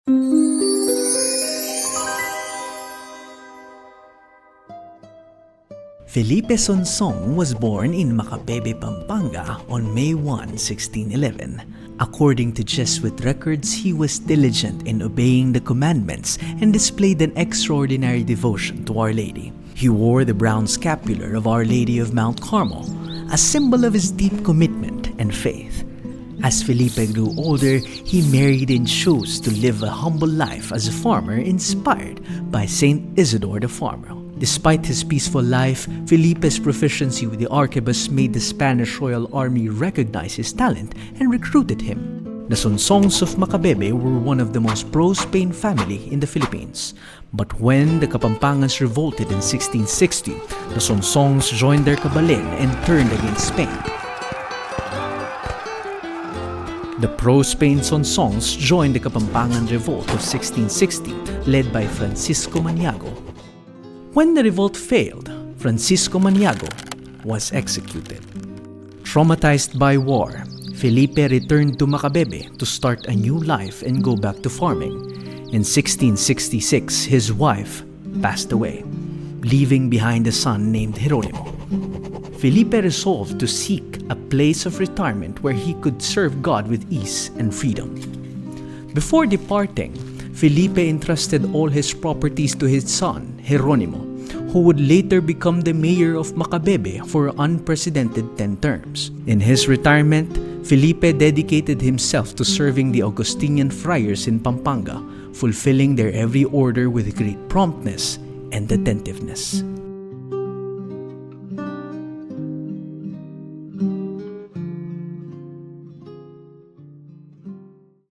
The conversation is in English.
Felipe Sonsong was born in Macabebe, Pampanga on May 1, 1611. According to Jesuit records, he was diligent in obeying the commandments and displayed an extraordinary devotion to Our Lady. He wore the brown scapular of Our Lady of Mount Carmel, a symbol of his deep commitment and faith. As Felipe grew older, he married and chose to live a humble life as a farmer inspired by Saint Isidore the Farmer. Despite his peaceful life, Felipe's proficiency with the arquebus made the Spanish Royal Army recognize his talent and recruited him. The Sonsongs of Macabebe were one of the most pro-Spain family in the Philippines. But when the Kapampangans revolted in 1660, the Sonsongs joined their kabalin and turned against Spain. The pro-Spain Sonsongs joined the Kapampangan Revolt of 1660, led by Francisco Maniago. When the revolt failed, Francisco Maniago was executed. Traumatized by war, Felipe returned to Macabebe to start a new life and go back to farming. In 1666, his wife passed away, leaving behind a son named Jeronimo. Felipe resolved to seek a place of retirement where he could serve God with ease and freedom. Before departing, Felipe entrusted all his properties to his son, Jeronimo, who would later become the mayor of Macabebe for unprecedented 10 terms. In his retirement, Felipe dedicated himself to serving the Augustinian friars in Pampanga, fulfilling their every order with great promptness and attentiveness.